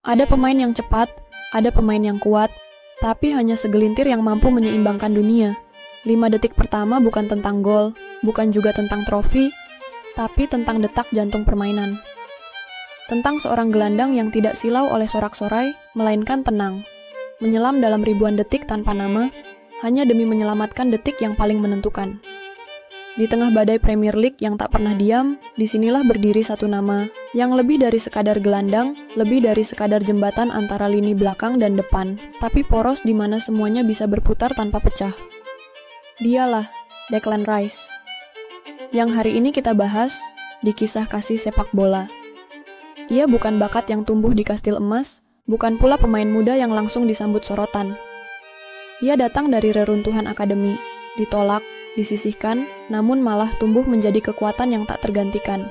Ada pemain yang cepat, ada pemain yang kuat, tapi hanya segelintir yang mampu menyeimbangkan dunia. 5 detik pertama bukan tentang gol, bukan juga tentang trofi, tapi tentang detak jantung permainan. Tentang seorang gelandang yang tidak silau oleh sorak-sorai, melainkan tenang. Menyelam dalam ribuan detik tanpa nama, hanya demi menyelamatkan detik yang paling menentukan. Di tengah badai Premier League yang tak pernah diam, disinilah berdiri satu nama, yang lebih dari sekadar gelandang, lebih dari sekadar jembatan antara lini belakang dan depan, tapi poros di mana semuanya bisa berputar tanpa pecah. Dialah Declan Rice, yang hari ini kita bahas di kisah kasih sepak bola. Ia bukan bakat yang tumbuh di kastil emas, bukan pula pemain muda yang langsung disambut sorotan. Ia datang dari reruntuhan akademi, ditolak, disisihkan, namun malah tumbuh menjadi kekuatan yang tak tergantikan.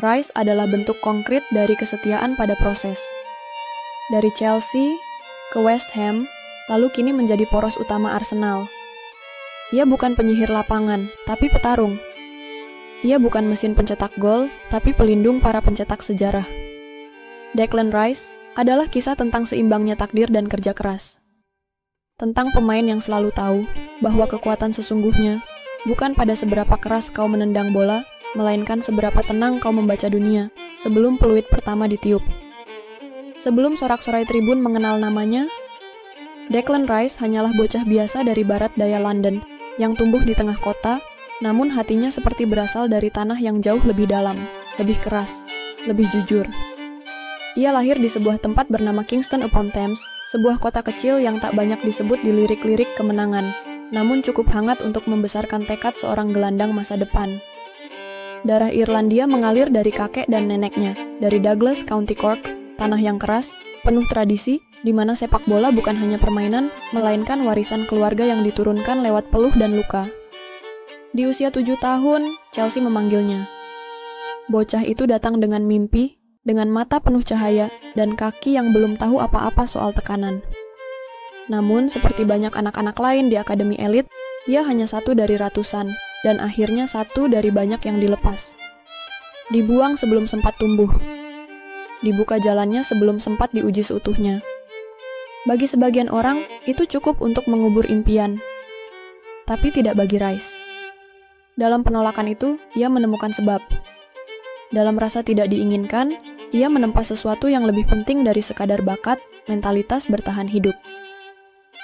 Rice adalah bentuk konkret dari kesetiaan pada proses. Dari Chelsea ke West Ham, lalu kini menjadi poros utama Arsenal. Ia bukan penyihir lapangan, tapi petarung. Ia bukan mesin pencetak gol, tapi pelindung para pencetak sejarah. Declan Rice adalah kisah tentang seimbangnya takdir dan kerja keras. Tentang pemain yang selalu tahu bahwa kekuatan sesungguhnya bukan pada seberapa keras kau menendang bola, melainkan seberapa tenang kau membaca dunia sebelum peluit pertama ditiup. Sebelum sorak-sorai tribun mengenal namanya, Declan Rice hanyalah bocah biasa dari barat daya London yang tumbuh di tengah kota, namun hatinya seperti berasal dari tanah yang jauh lebih dalam, lebih keras, lebih jujur. Ia lahir di sebuah tempat bernama Kingston upon Thames, sebuah kota kecil yang tak banyak disebut di lirik-lirik kemenangan, namun cukup hangat untuk membesarkan tekad seorang gelandang masa depan. Darah Irlandia mengalir dari kakek dan neneknya, dari Douglas, County Cork, tanah yang keras, penuh tradisi, di mana sepak bola bukan hanya permainan, melainkan warisan keluarga yang diturunkan lewat peluh dan luka. Di usia 7 tahun, Chelsea memanggilnya. Bocah itu datang dengan mimpi, dengan mata penuh cahaya, dan kaki yang belum tahu apa-apa soal tekanan. Namun, seperti banyak anak-anak lain di akademi elit, ia hanya satu dari ratusan, dan akhirnya satu dari banyak yang dilepas. Dibuang sebelum sempat tumbuh. Dibuka jalannya sebelum sempat diuji seutuhnya. Bagi sebagian orang, itu cukup untuk mengubur impian. Tapi tidak bagi Rice. Dalam penolakan itu, ia menemukan sebab. Dalam rasa tidak diinginkan, ia menempa sesuatu yang lebih penting dari sekadar bakat, mentalitas bertahan hidup.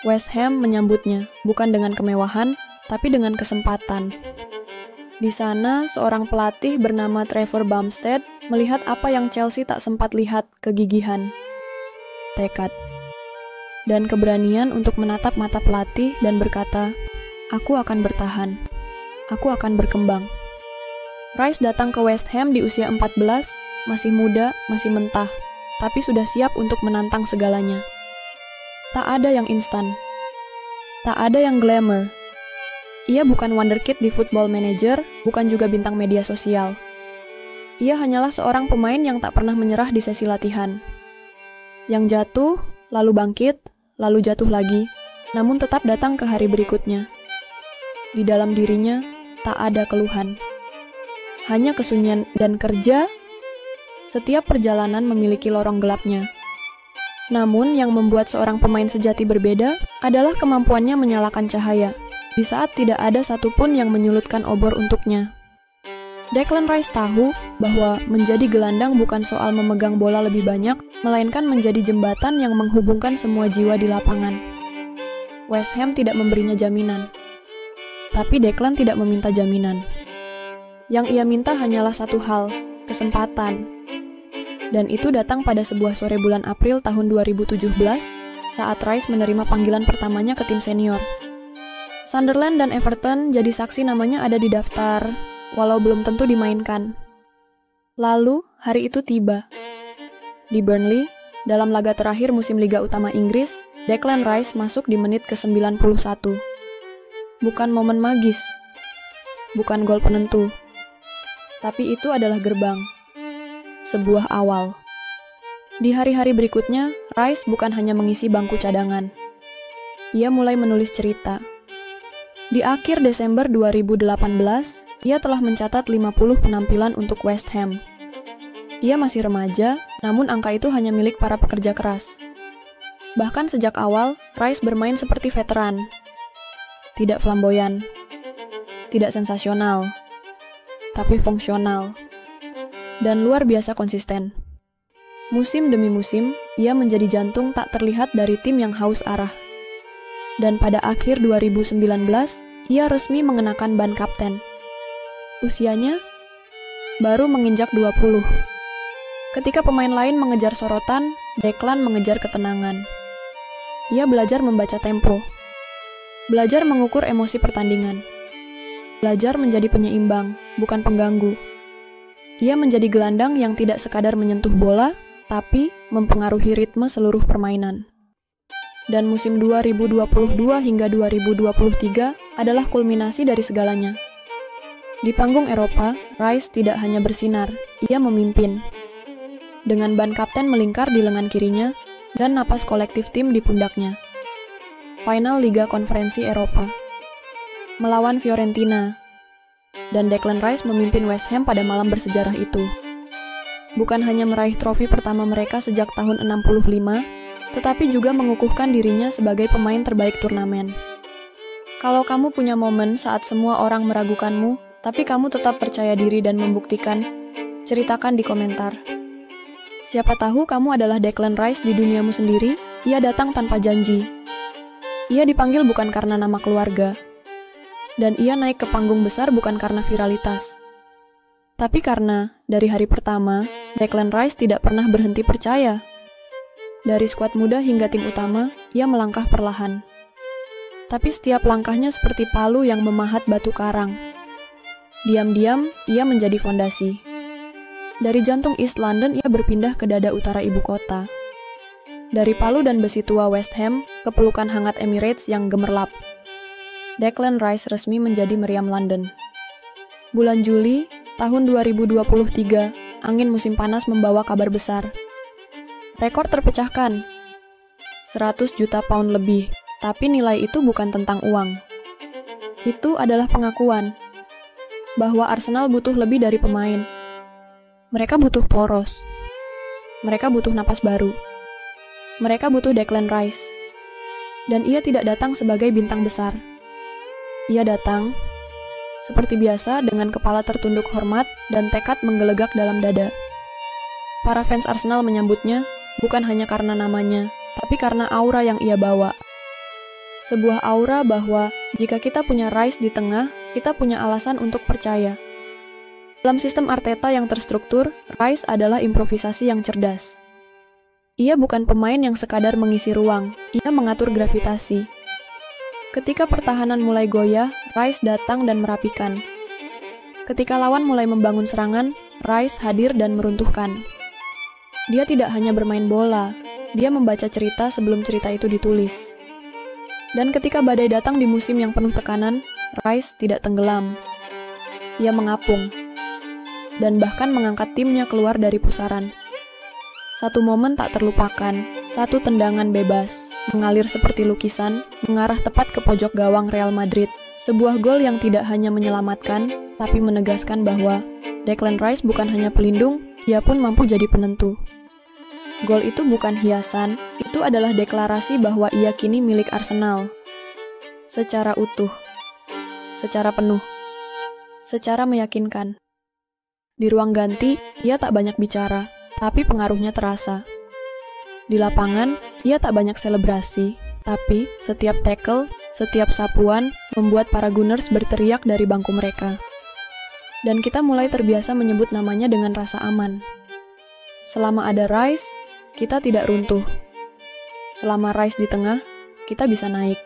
West Ham menyambutnya, bukan dengan kemewahan, tapi dengan kesempatan. Di sana, seorang pelatih bernama Trevor Bumstead melihat apa yang Chelsea tak sempat lihat, kegigihan, tekad, dan keberanian untuk menatap mata pelatih dan berkata, "Aku akan bertahan. Aku akan berkembang." Rice datang ke West Ham di usia 14, masih muda, masih mentah, tapi sudah siap untuk menantang segalanya. Tak ada yang instan. Tak ada yang glamour. Ia bukan wonderkid di Football Manager, bukan juga bintang media sosial. Ia hanyalah seorang pemain yang tak pernah menyerah di sesi latihan. Yang jatuh, lalu bangkit, lalu jatuh lagi, namun tetap datang ke hari berikutnya. Di dalam dirinya, tak ada keluhan. Hanya kesunyian dan kerja. Setiap perjalanan memiliki lorong gelapnya. Namun, yang membuat seorang pemain sejati berbeda adalah kemampuannya menyalakan cahaya, di saat tidak ada satupun yang menyulutkan obor untuknya. Declan Rice tahu bahwa menjadi gelandang bukan soal memegang bola lebih banyak, melainkan menjadi jembatan yang menghubungkan semua jiwa di lapangan. West Ham tidak memberinya jaminan. Tapi Declan tidak meminta jaminan. Yang ia minta hanyalah satu hal, kesempatan. Dan itu datang pada sebuah sore bulan April tahun 2017, saat Rice menerima panggilan pertamanya ke tim senior. Sunderland dan Everton jadi saksi namanya ada di daftar, walau belum tentu dimainkan. Lalu, hari itu tiba. Di Burnley, dalam laga terakhir musim Liga Utama Inggris, Declan Rice masuk di menit ke-91. Bukan momen magis, bukan gol penentu, tapi itu adalah gerbang, sebuah awal. Di hari-hari berikutnya, Rice bukan hanya mengisi bangku cadangan. Ia mulai menulis cerita. Di akhir Desember 2018, ia telah mencatat 50 penampilan untuk West Ham. Ia masih remaja, namun angka itu hanya milik para pekerja keras. Bahkan sejak awal, Rice bermain seperti veteran. Tidak flamboyan, tidak sensasional, tapi fungsional, dan luar biasa konsisten. Musim demi musim, ia menjadi jantung tak terlihat dari tim yang haus arah. Dan pada akhir 2019, ia resmi mengenakan ban kapten. Usianya baru menginjak 20. Ketika pemain lain mengejar sorotan, Declan mengejar ketenangan. Ia belajar membaca tempo, belajar mengukur emosi pertandingan, belajar menjadi penyeimbang, bukan pengganggu. Ia menjadi gelandang yang tidak sekadar menyentuh bola, tapi mempengaruhi ritme seluruh permainan. Dan musim 2022 hingga 2023 adalah kulminasi dari segalanya. Di panggung Eropa, Rice tidak hanya bersinar, ia memimpin. Dengan ban kapten melingkar di lengan kirinya, dan napas kolektif tim di pundaknya. Final Liga Konferensi Eropa. Melawan Fiorentina. Dan Declan Rice memimpin West Ham pada malam bersejarah itu. Bukan hanya meraih trofi pertama mereka sejak tahun 65, tetapi juga mengukuhkan dirinya sebagai pemain terbaik turnamen. Kalau kamu punya momen saat semua orang meragukanmu, tapi kamu tetap percaya diri dan membuktikan, ceritakan di komentar. Siapa tahu kamu adalah Declan Rice di duniamu sendiri, ia datang tanpa janji. Ia dipanggil bukan karena nama keluarga. Dan ia naik ke panggung besar bukan karena viralitas. Tapi karena, dari hari pertama, Declan Rice tidak pernah berhenti percaya. Dari skuad muda hingga tim utama, ia melangkah perlahan. Tapi setiap langkahnya seperti palu yang memahat batu karang. Diam-diam, ia menjadi fondasi. Dari jantung East London, ia berpindah ke dada utara ibu kota. Dari palu dan besi tua West Ham, ke pelukan hangat Emirates yang gemerlap. Declan Rice resmi menjadi meriam London. Bulan Juli, tahun 2023, angin musim panas membawa kabar besar. Rekor terpecahkan. 100 juta pound lebih, tapi nilai itu bukan tentang uang. Itu adalah pengakuan bahwa Arsenal butuh lebih dari pemain. Mereka butuh poros. Mereka butuh napas baru. Mereka butuh Declan Rice. Dan ia tidak datang sebagai bintang besar. Ia datang seperti biasa dengan kepala tertunduk hormat dan tekad menggelegak dalam dada. Para fans Arsenal menyambutnya bukan hanya karena namanya, tapi karena aura yang ia bawa. Sebuah aura bahwa jika kita punya Rice di tengah, kita punya alasan untuk percaya. Dalam sistem Arteta yang terstruktur, Rice adalah improvisasi yang cerdas. Ia bukan pemain yang sekadar mengisi ruang, ia mengatur gravitasi. Ketika pertahanan mulai goyah, Rice datang dan merapikan. Ketika lawan mulai membangun serangan, Rice hadir dan meruntuhkan. Dia tidak hanya bermain bola, dia membaca cerita sebelum cerita itu ditulis. Dan ketika badai datang di musim yang penuh tekanan, Rice tidak tenggelam. Ia mengapung, dan bahkan mengangkat timnya keluar dari pusaran. Satu momen tak terlupakan, satu tendangan bebas, mengalir seperti lukisan, mengarah tepat ke pojok gawang Real Madrid. Sebuah gol yang tidak hanya menyelamatkan, tapi menegaskan bahwa Declan Rice bukan hanya pelindung, ia pun mampu jadi penentu. Gol itu bukan hiasan, itu adalah deklarasi bahwa ia kini milik Arsenal. Secara utuh, secara penuh, secara meyakinkan. Di ruang ganti, ia tak banyak bicara, tapi pengaruhnya terasa. Di lapangan, ia tak banyak selebrasi, tapi setiap tackle, setiap sapuan membuat para Gunners berteriak dari bangku mereka. Dan kita mulai terbiasa menyebut namanya dengan rasa aman. Selama ada Rice, kita tidak runtuh. Selama Rice di tengah, kita bisa naik.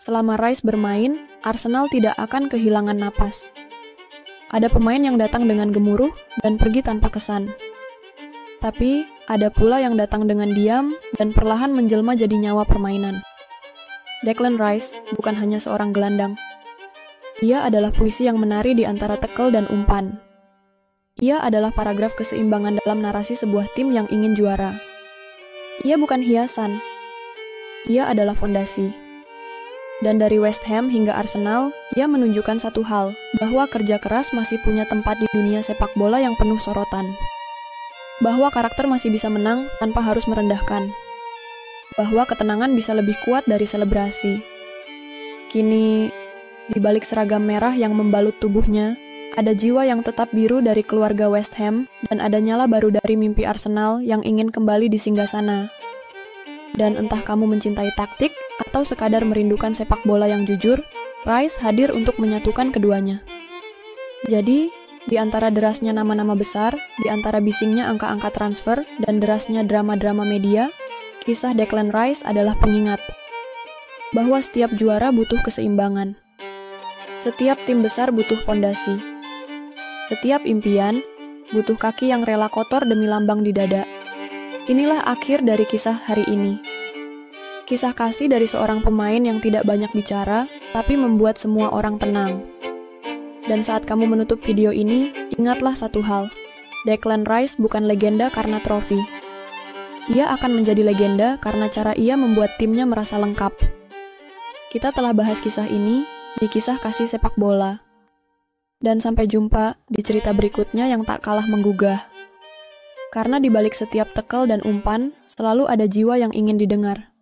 Selama Rice bermain, Arsenal tidak akan kehilangan napas. Ada pemain yang datang dengan gemuruh dan pergi tanpa kesan. Tapi, ada pula yang datang dengan diam dan perlahan menjelma jadi nyawa permainan. Declan Rice bukan hanya seorang gelandang. Ia adalah puisi yang menari di antara tekel dan umpan. Ia adalah paragraf keseimbangan dalam narasi sebuah tim yang ingin juara. Ia bukan hiasan. Ia adalah fondasi. Dan dari West Ham hingga Arsenal, ia menunjukkan satu hal, bahwa kerja keras masih punya tempat di dunia sepak bola yang penuh sorotan. bahwa karakter masih bisa menang tanpa harus merendahkan, bahwa ketenangan bisa lebih kuat dari selebrasi. Kini, di balik seragam merah yang membalut tubuhnya, ada jiwa yang tetap biru dari keluarga West Ham dan ada nyala baru dari mimpi Arsenal yang ingin kembali di singgasana. Dan entah kamu mencintai taktik atau sekadar merindukan sepak bola yang jujur, Rice hadir untuk menyatukan keduanya. Jadi, di antara derasnya nama-nama besar, di antara bisingnya angka-angka transfer, dan derasnya drama-drama media, kisah Declan Rice adalah pengingat bahwa setiap juara butuh keseimbangan. Setiap tim besar butuh pondasi. Setiap impian butuh kaki yang rela kotor demi lambang di dada. Inilah akhir dari kisah hari ini. Kisah kasih dari seorang pemain yang tidak banyak bicara, tapi membuat semua orang tenang. Dan saat kamu menutup video ini, ingatlah satu hal. Declan Rice bukan legenda karena trofi. Ia akan menjadi legenda karena cara ia membuat timnya merasa lengkap. Kita telah bahas kisah ini di kisah kasih sepak bola. Dan sampai jumpa di cerita berikutnya yang tak kalah menggugah. Karena di balik setiap tekel dan umpan, selalu ada jiwa yang ingin didengar.